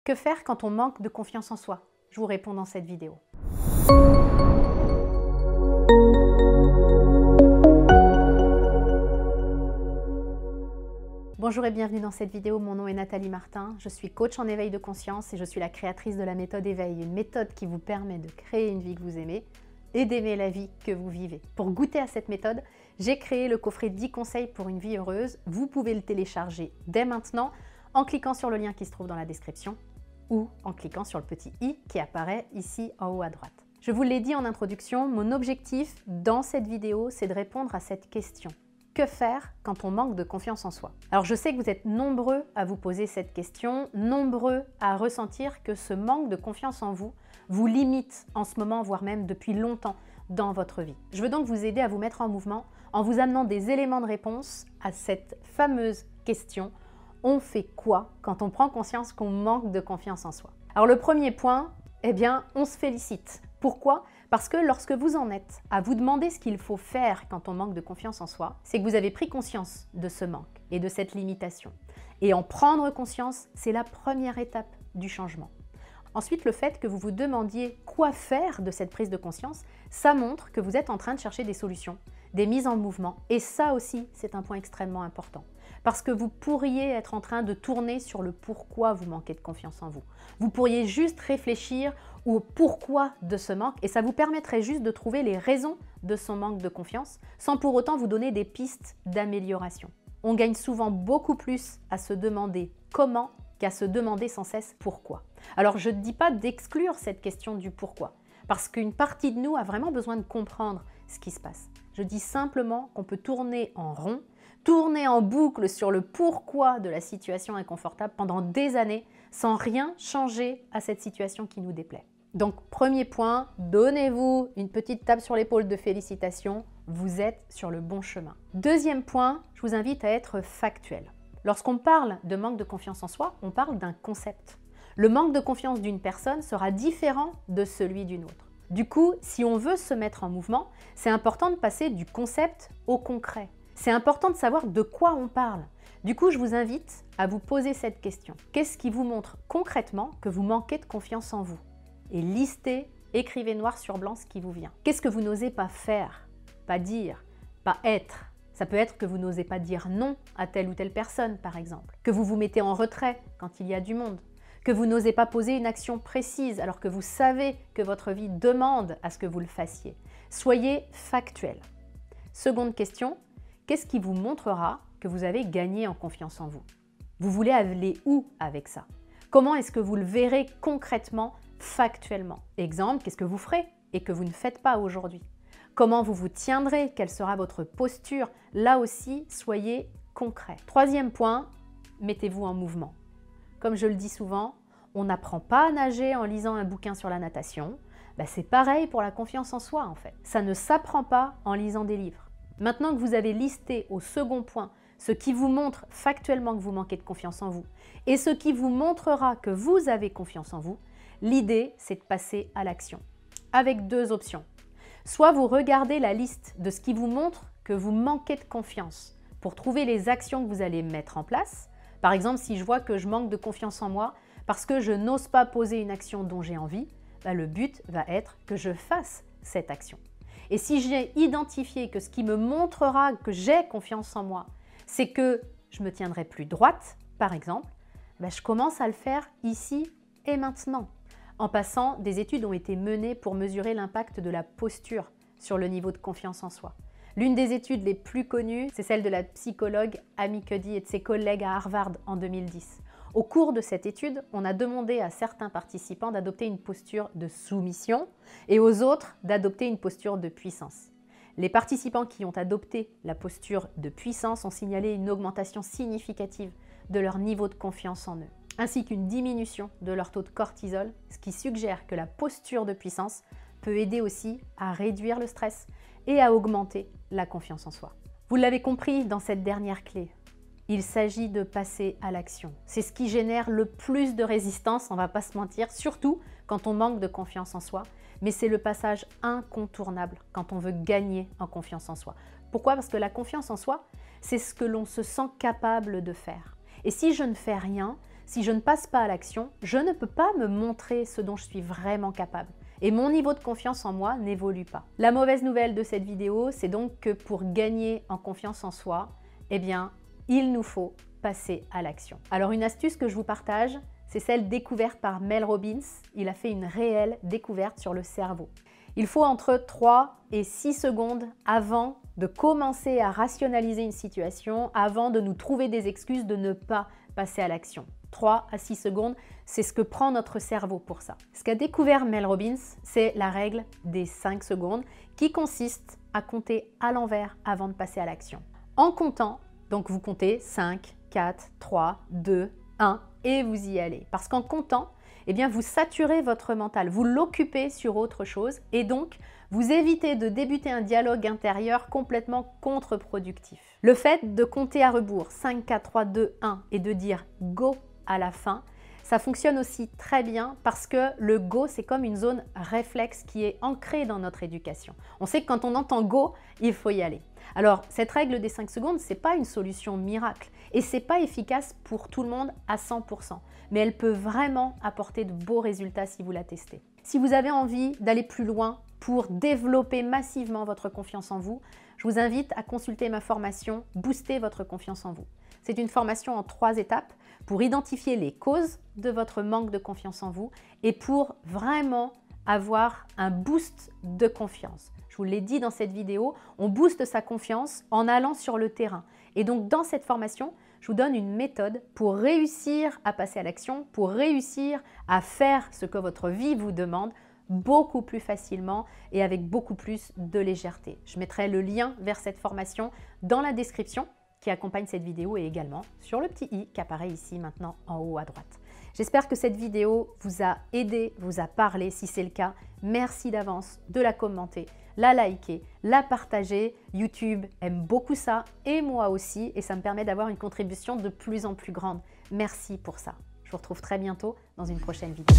Que faire quand on manque de confiance en soi? Je vous réponds dans cette vidéo. Bonjour et bienvenue dans cette vidéo, mon nom est Nathalie Martin, je suis coach en éveil de conscience et je suis la créatrice de la méthode éveil, une méthode qui vous permet de créer une vie que vous aimez et d'aimer la vie que vous vivez. Pour goûter à cette méthode, j'ai créé le coffret 10 conseils pour une vie heureuse. Vous pouvez le télécharger dès maintenant en cliquant sur le lien qui se trouve dans la description ou en cliquant sur le petit i qui apparaît ici en haut à droite. Je vous l'ai dit en introduction, mon objectif dans cette vidéo, c'est de répondre à cette question. Que faire quand on manque de confiance en soi? Alors je sais que vous êtes nombreux à vous poser cette question, nombreux à ressentir que ce manque de confiance en vous vous limite en ce moment, voire même depuis longtemps dans votre vie. Je veux donc vous aider à vous mettre en mouvement en vous amenant des éléments de réponse à cette fameuse question. On fait quoi quand on prend conscience qu'on manque de confiance en soi? Alors le premier point, on se félicite. Pourquoi? Parce que lorsque vous en êtes à vous demander ce qu'il faut faire quand on manque de confiance en soi, c'est que vous avez pris conscience de ce manque et de cette limitation. Et en prendre conscience, c'est la première étape du changement. Ensuite, le fait que vous vous demandiez quoi faire de cette prise de conscience, ça montre que vous êtes en train de chercher des solutions, des mises en mouvement. Et ça aussi, c'est un point extrêmement important. Parce que vous pourriez être en train de tourner sur le pourquoi vous manquez de confiance en vous. Vous pourriez juste réfléchir au pourquoi de ce manque et ça vous permettrait juste de trouver les raisons de son manque de confiance sans pour autant vous donner des pistes d'amélioration. On gagne souvent beaucoup plus à se demander comment qu'à se demander sans cesse pourquoi. Alors je ne dis pas d'exclure cette question du pourquoi, parce qu'une partie de nous a vraiment besoin de comprendre ce qui se passe. Je dis simplement qu'on peut tourner en rond, tourner en boucle sur le pourquoi de la situation inconfortable pendant des années sans rien changer à cette situation qui nous déplaît. Donc premier point, donnez-vous une petite tape sur l'épaule de félicitations, vous êtes sur le bon chemin. Deuxième point, je vous invite à être factuel. Lorsqu'on parle de manque de confiance en soi, on parle d'un concept. Le manque de confiance d'une personne sera différent de celui d'une autre. Du coup, si on veut se mettre en mouvement, c'est important de passer du concept au concret. C'est important de savoir de quoi on parle. Du coup, je vous invite à vous poser cette question. Qu'est-ce qui vous montre concrètement que vous manquez de confiance en vous? Et listez, écrivez noir sur blanc ce qui vous vient. Qu'est-ce que vous n'osez pas faire, pas dire, pas être? Ça peut être que vous n'osez pas dire non à telle ou telle personne, par exemple. Que vous vous mettez en retrait quand il y a du monde. Que vous n'osez pas poser une action précise alors que vous savez que votre vie demande à ce que vous le fassiez. Soyez factuel. Seconde question, qu'est-ce qui vous montrera que vous avez gagné en confiance en vous? Vous voulez aller où avec ça? Comment est-ce que vous le verrez concrètement, factuellement? Exemple, qu'est-ce que vous ferez et que vous ne faites pas aujourd'hui? Comment vous vous tiendrez? Quelle sera votre posture? Là aussi, soyez concret. Troisième point, mettez-vous en mouvement. Comme je le dis souvent, on n'apprend pas à nager en lisant un bouquin sur la natation. C'est pareil pour la confiance en soi en fait. Ça ne s'apprend pas en lisant des livres. Maintenant que vous avez listé au second point ce qui vous montre factuellement que vous manquez de confiance en vous et ce qui vous montrera que vous avez confiance en vous, l'idée c'est de passer à l'action. Avec deux options. Soit vous regardez la liste de ce qui vous montre que vous manquez de confiance pour trouver les actions que vous allez mettre en place. Par exemple, si je vois que je manque de confiance en moi parce que je n'ose pas poser une action dont j'ai envie, le but va être que je fasse cette action. Et si j'ai identifié que ce qui me montrera que j'ai confiance en moi, c'est que je me tiendrai plus droite, par exemple, je commence à le faire ici et maintenant. En passant, des études ont été menées pour mesurer l'impact de la posture sur le niveau de confiance en soi. L'une des études les plus connues, c'est celle de la psychologue Amy Cuddy et de ses collègues à Harvard en 2010. Au cours de cette étude, on a demandé à certains participants d'adopter une posture de soumission et aux autres d'adopter une posture de puissance. Les participants qui ont adopté la posture de puissance ont signalé une augmentation significative de leur niveau de confiance en eux, ainsi qu'une diminution de leur taux de cortisol, ce qui suggère que la posture de puissance peut aider aussi à réduire le stress et à augmenter la confiance en soi. Vous l'avez compris dans cette dernière clé, il s'agit de passer à l'action. C'est ce qui génère le plus de résistance, on ne va pas se mentir, surtout quand on manque de confiance en soi, mais c'est le passage incontournable quand on veut gagner en confiance en soi. Pourquoi? Parce que la confiance en soi, c'est ce que l'on se sent capable de faire. Et si je ne fais rien, si je ne passe pas à l'action, je ne peux pas me montrer ce dont je suis vraiment capable. Et mon niveau de confiance en moi n'évolue pas. La mauvaise nouvelle de cette vidéo, c'est donc que pour gagner en confiance en soi, eh bien, il nous faut passer à l'action. Alors une astuce que je vous partage, c'est celle découverte par Mel Robbins. Il a fait une réelle découverte sur le cerveau. Il faut entre 3 et 6 secondes avant de commencer à rationaliser une situation, avant de nous trouver des excuses de ne pas passer à l'action. 3 à 6 secondes, c'est ce que prend notre cerveau pour ça. Ce qu'a découvert Mel Robbins, c'est la règle des 5 secondes qui consiste à compter à l'envers avant de passer à l'action. En comptant, donc vous comptez 5, 4, 3, 2, 1 et vous y allez. Parce qu'en comptant, eh bien, vous saturez votre mental, vous l'occupez sur autre chose et donc vous évitez de débuter un dialogue intérieur complètement contre-productif. Le fait de compter à rebours 5, 4, 3, 2, 1 et de dire « go » à la fin, ça fonctionne aussi très bien parce que le go, c'est comme une zone réflexe qui est ancrée dans notre éducation. On sait que quand on entend go, il faut y aller. Alors, cette règle des 5 secondes, ce n'est pas une solution miracle et ce n'est pas efficace pour tout le monde à 100%, mais elle peut vraiment apporter de beaux résultats si vous la testez. Si vous avez envie d'aller plus loin pour développer massivement votre confiance en vous, je vous invite à consulter ma formation « Booster votre confiance en vous ». C'est une formation en 3 étapes pour identifier les causes de votre manque de confiance en vous et pour vraiment avoir un boost de confiance. Je vous l'ai dit dans cette vidéo, on booste sa confiance en allant sur le terrain. Et donc dans cette formation, je vous donne une méthode pour réussir à passer à l'action, pour réussir à faire ce que votre vie vous demande beaucoup plus facilement et avec beaucoup plus de légèreté. Je mettrai le lien vers cette formation dans la description qui accompagne cette vidéo et également sur le petit i qui apparaît ici maintenant en haut à droite. J'espère que cette vidéo vous a aidé, vous a parlé. Si c'est le cas, merci d'avance de la commenter, la liker, la partager. YouTube aime beaucoup ça et moi aussi et ça me permet d'avoir une contribution de plus en plus grande. Merci pour ça. Je vous retrouve très bientôt dans une prochaine vidéo.